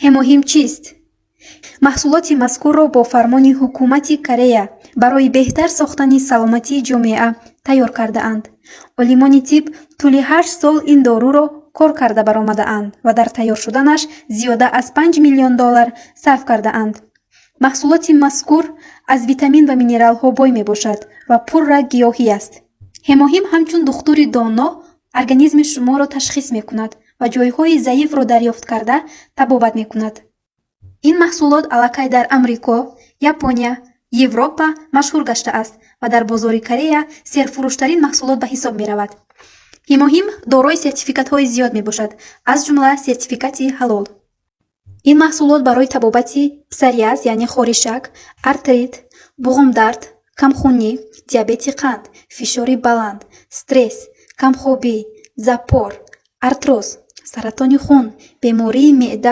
ҳемоҳим чист? маҳсулоти мазкурро бо фармони ҳукумати Корея барои беҳтар сохтани саломатии ҷомеа тайёр кардаанд. олимони тиб тӯли 8 сол ин доруро кор карда баромадаанд ва дар тайёр шуданаш зиёда аз $5 миллион сарф кардаанд. маҳсулоти мазкур аз витамин ва минералҳо бой мебошад ва пурра гиёҳӣ аст. ҳемоҳим ҳамчун духтури доно организми шуморо ташхис мекунад ва ҷойҳои заифро дарёфт карда табобат мекунад. ин маҳсулот аллакай дар Амрико, Япония, Европа машҳур гаштааст ва дар бозори Корея серфурӯштарин маҳсулот ба ҳисоб меравад. ҳемоҳим дорои сертификатҳои зиёд мебошад, аз ҷумла сертификати ҳалол. ин маҳсулот барои табобати псориаз яъне хоришак, артрит, буғумдард, камхунӣ, диабети қанд, фишори баланд, стресс, камхобӣ, запор, артроз, саратони хун, бемории меъда